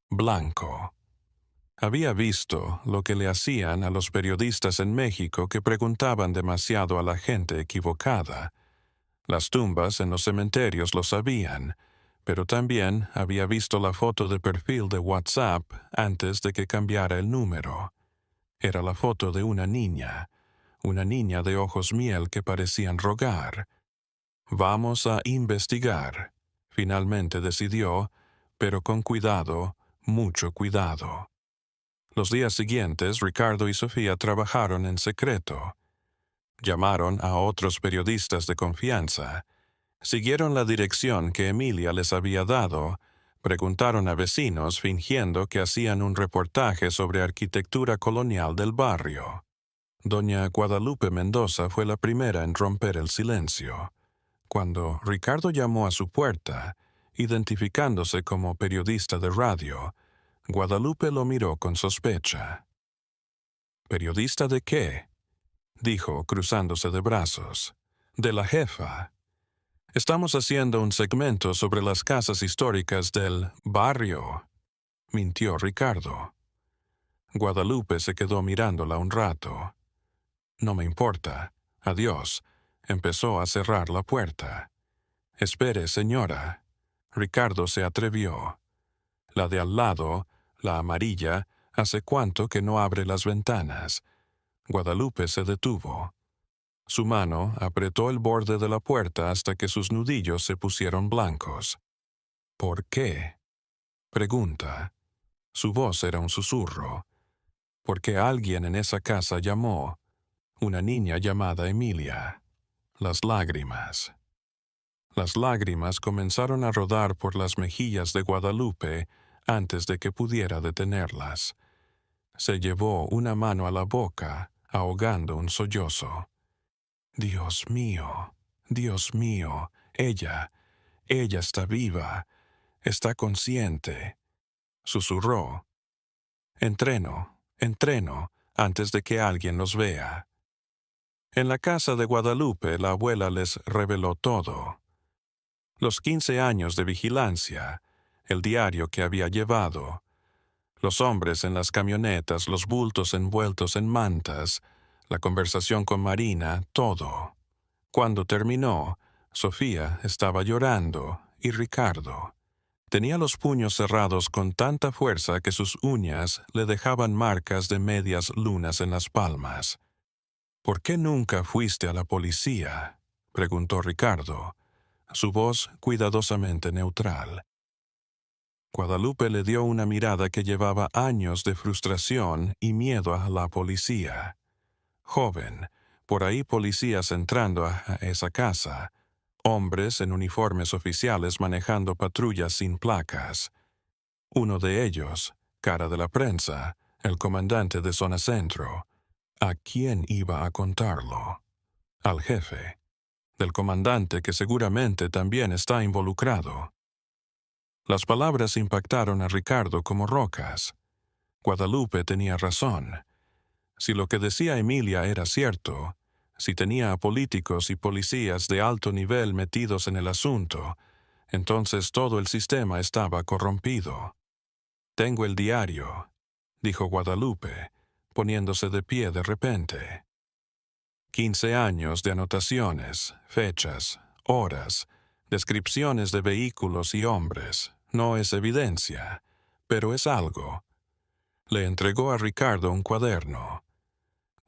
blanco. Había visto lo que le hacían a los periodistas en México que preguntaban demasiado a la gente equivocada. Las tumbas en los cementerios lo sabían, pero también había visto la foto de perfil de WhatsApp antes de que cambiara el número. Era la foto de una niña de ojos miel que parecían rogar. Vamos a investigar, finalmente decidió, pero con cuidado, mucho cuidado. Los días siguientes, Ricardo y Sofía trabajaron en secreto. Llamaron a otros periodistas de confianza. Siguieron la dirección que Emilia les había dado. Preguntaron a vecinos fingiendo que hacían un reportaje sobre arquitectura colonial del barrio. Doña Guadalupe Mendoza fue la primera en romper el silencio. Cuando Ricardo llamó a su puerta, identificándose como periodista de radio, Guadalupe lo miró con sospecha. ¿Periodista de qué?, dijo, cruzándose de brazos. De la jefa. Estamos haciendo un segmento sobre las casas históricas del barrio, mintió Ricardo. Guadalupe se quedó mirándola un rato. No me importa. Adiós. Empezó a cerrar la puerta. Espere, señora. Ricardo se atrevió. La de al lado, la amarilla, ¿hace cuánto que no abre las ventanas? Guadalupe se detuvo. Su mano apretó el borde de la puerta hasta que sus nudillos se pusieron blancos. ¿Por qué?, pregunta. Su voz era un susurro. Porque alguien en esa casa llamó. Una niña llamada Emilia. Las lágrimas. Las lágrimas comenzaron a rodar por las mejillas de Guadalupe antes de que pudiera detenerlas. Se llevó una mano a la boca, ahogando un sollozo. Dios mío, ella está viva, está consciente, susurró. Entreno, antes de que alguien los vea. En la casa de Guadalupe la abuela les reveló todo. Los 15 años de vigilancia, el diario que había llevado, los hombres en las camionetas, los bultos envueltos en mantas, la conversación con Marina, todo. Cuando terminó, Sofía estaba llorando y Ricardo. Tenía los puños cerrados con tanta fuerza que sus uñas le dejaban marcas de medias lunas en las palmas. ¿Por qué nunca fuiste a la policía?, preguntó Ricardo, su voz cuidadosamente neutral. Guadalupe le dio una mirada que llevaba años de frustración y miedo a la policía. Joven, por ahí policías entrando a esa casa, hombres en uniformes oficiales manejando patrullas sin placas. Uno de ellos, cara de la prensa, el comandante de Zona Centro. ¿A quién iba a contarlo? Al jefe. Del comandante que seguramente también está involucrado. Las palabras impactaron a Ricardo como rocas. Guadalupe tenía razón. Si lo que decía Emilia era cierto, si tenía a políticos y policías de alto nivel metidos en el asunto, entonces todo el sistema estaba corrompido. Tengo el diario, dijo Guadalupe, poniéndose de pie de repente. 15 años de anotaciones, fechas, horas, descripciones de vehículos y hombres. No es evidencia, pero es algo. Le entregó a Ricardo un cuaderno.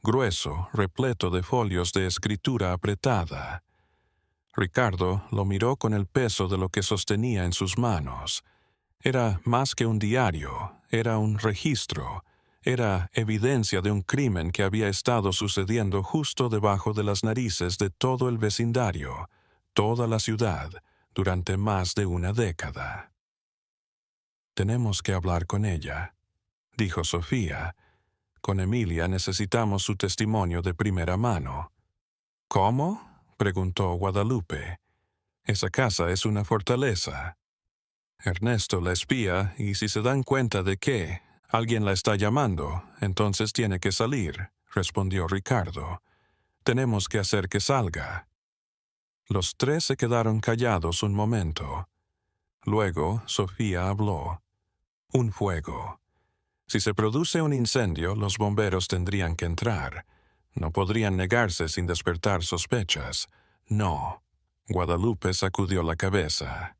Grueso, repleto de folios de escritura apretada. Ricardo lo miró con el peso de lo que sostenía en sus manos. Era más que un diario, era un registro, era evidencia de un crimen que había estado sucediendo justo debajo de las narices de todo el vecindario, toda la ciudad, durante más de una década. Tenemos que hablar con ella, dijo Sofía. Con Emilia necesitamos su testimonio de primera mano. ¿Cómo?, preguntó Guadalupe. Esa casa es una fortaleza. Ernesto la espía y si se dan cuenta de que alguien la está llamando, entonces tiene que salir, respondió Ricardo. Tenemos que hacer que salga. Los tres se quedaron callados un momento. Luego Sofía habló. Un fuego. Si se produce un incendio, los bomberos tendrían que entrar. No podrían negarse sin despertar sospechas. No. Guadalupe sacudió la cabeza.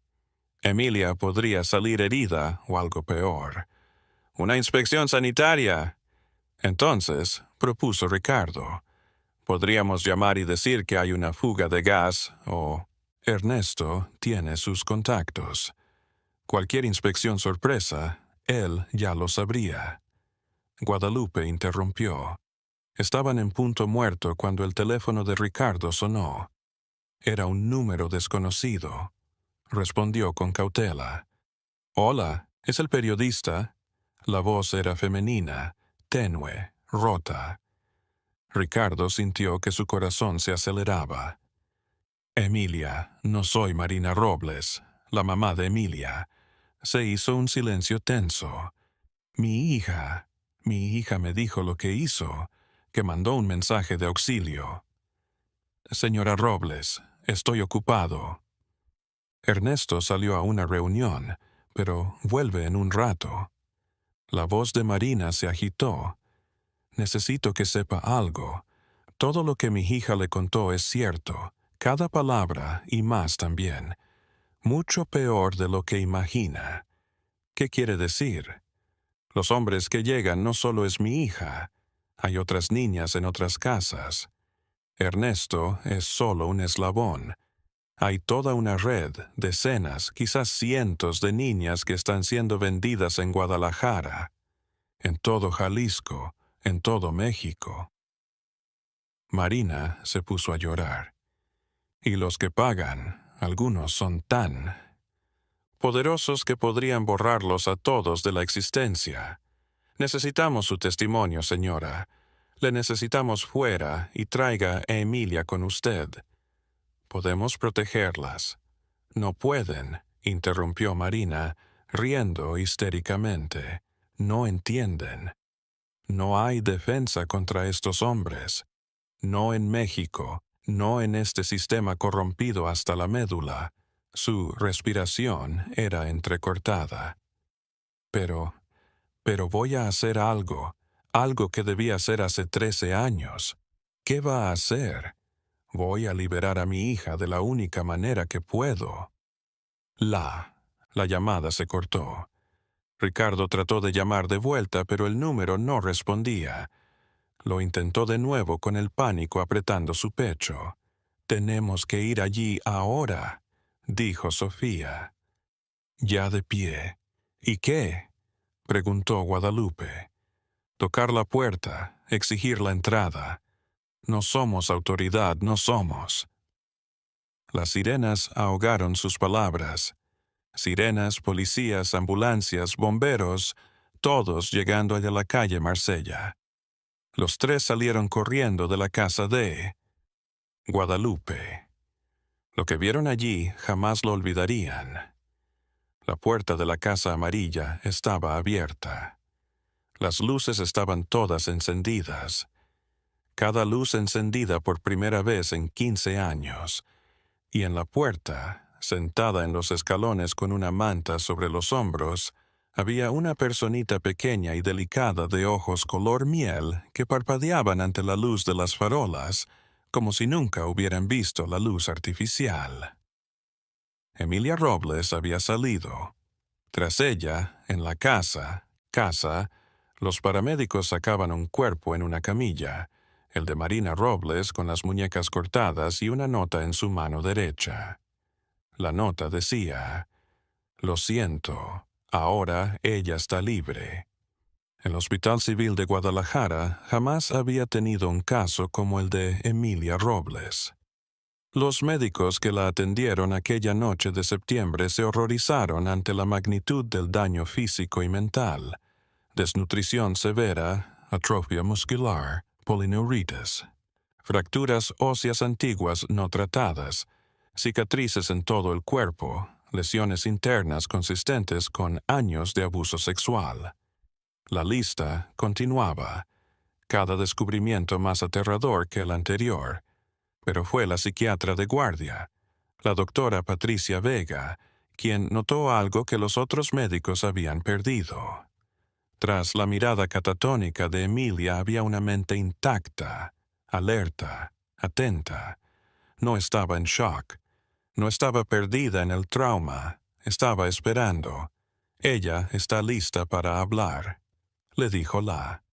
Emilia podría salir herida o algo peor. Una inspección sanitaria. Entonces, propuso Ricardo, podríamos llamar y decir que hay una fuga de gas o Ernesto tiene sus contactos. Cualquier inspección sorpresa, él ya lo sabría. Guadalupe interrumpió. Estaban en punto muerto cuando el teléfono de Ricardo sonó. Era un número desconocido. Respondió con cautela. Hola, ¿es el periodista? La voz era femenina, tenue, rota. Ricardo sintió que su corazón se aceleraba. Emilia, no soy Marina Robles, la mamá de Emilia. Se hizo un silencio tenso. Mi hija me dijo lo que hizo, que mandó un mensaje de auxilio. Señora Robles, estoy ocupado. Ernesto salió a una reunión, pero vuelve en un rato. La voz de Marina se agitó. Necesito que sepa algo. Todo lo que mi hija le contó es cierto, cada palabra y más también. Mucho peor de lo que imagina. ¿Qué quiere decir? Los hombres que llegan no solo es mi hija. Hay otras niñas en otras casas. Ernesto es solo un eslabón. Hay toda una red, decenas, quizás cientos de niñas que están siendo vendidas en Guadalajara, en todo Jalisco, en todo México. Marina se puso a llorar. Y los que pagan, algunos son tan poderosos que podrían borrarlos a todos de la existencia. Necesitamos su testimonio, señora. Le necesitamos fuera y traiga a Emilia con usted. Podemos protegerlas. No pueden, interrumpió Marina, riendo histéricamente. No entienden. No hay defensa contra estos hombres. No en México, no en este sistema corrompido hasta la médula. Su respiración era entrecortada. Pero voy a hacer algo que debía hacer hace 13 años. ¿Qué va a hacer? Voy a liberar a mi hija de la única manera que puedo. La llamada se cortó. Ricardo trató de llamar de vuelta, pero el número no respondía. Lo intentó de nuevo con el pánico apretando su pecho. Tenemos que ir allí ahora, dijo Sofía. Ya de pie. ¿Y qué? Preguntó Guadalupe. Tocar la puerta, exigir la entrada. No somos autoridad, no somos. Las sirenas ahogaron sus palabras. Sirenas, policías, ambulancias, bomberos, todos llegando a la calle Marsella. Los tres salieron corriendo de la casa de Guadalupe. Lo que vieron allí jamás lo olvidarían. La puerta de la casa amarilla estaba abierta. Las luces estaban todas encendidas. Cada luz encendida por primera vez en 15 años. Y en la puerta, sentada en los escalones con una manta sobre los hombros, había una personita pequeña y delicada de ojos color miel que parpadeaban ante la luz de las farolas, como si nunca hubieran visto la luz artificial. Emilia Robles había salido. Tras ella, en la casa, los paramédicos sacaban un cuerpo en una camilla, el de Marina Robles con las muñecas cortadas y una nota en su mano derecha. La nota decía: «Lo siento, ahora ella está libre». El Hospital Civil de Guadalajara jamás había tenido un caso como el de Emilia Robles. Los médicos que la atendieron aquella noche de septiembre se horrorizaron ante la magnitud del daño físico y mental: desnutrición severa, atrofia muscular, polineuritis, fracturas óseas antiguas no tratadas, cicatrices en todo el cuerpo, lesiones internas consistentes con años de abuso sexual. La lista continuaba, cada descubrimiento más aterrador que el anterior. Pero fue la psiquiatra de guardia, la doctora Patricia Vega, quien notó algo que los otros médicos habían perdido. Tras la mirada catatónica de Emilia había una mente intacta, alerta, atenta. No estaba en shock, no estaba perdida en el trauma, estaba esperando. Ella está lista para hablar, le dijo la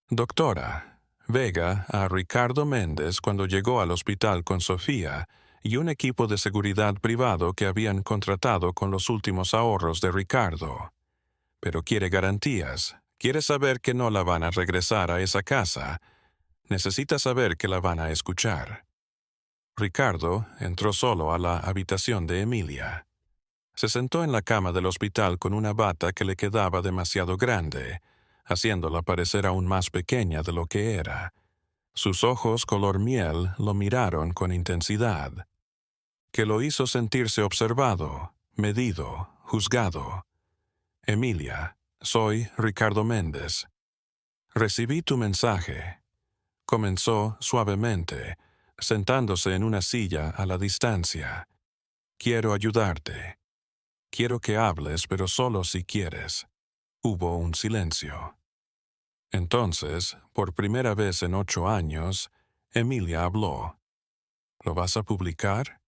doctora Vega a Ricardo Méndez cuando llegó al hospital con Sofía y un equipo de seguridad privado que habían contratado con los últimos ahorros de Ricardo. Pero quiere garantías. Quiere saber que no la van a regresar a esa casa. Necesita saber que la van a escuchar. Ricardo entró solo a la habitación de Emilia. Se sentó en la cama del hospital con una bata que le quedaba demasiado grande, haciéndola parecer aún más pequeña de lo que era. Sus ojos color miel lo miraron con intensidad, que lo hizo sentirse observado, medido, juzgado. Emilia, soy Ricardo Méndez. Recibí tu mensaje. Comenzó suavemente, sentándose en una silla a la distancia. Quiero ayudarte. Quiero que hables, pero solo si quieres. Hubo un silencio. Entonces, por primera vez en 8 años, Emilia habló. ¿Lo vas a publicar?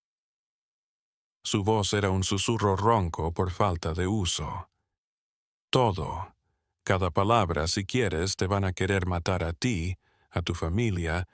Su voz era un susurro ronco por falta de uso. Todo. Cada palabra, si quieres, te van a querer matar a ti, a tu familia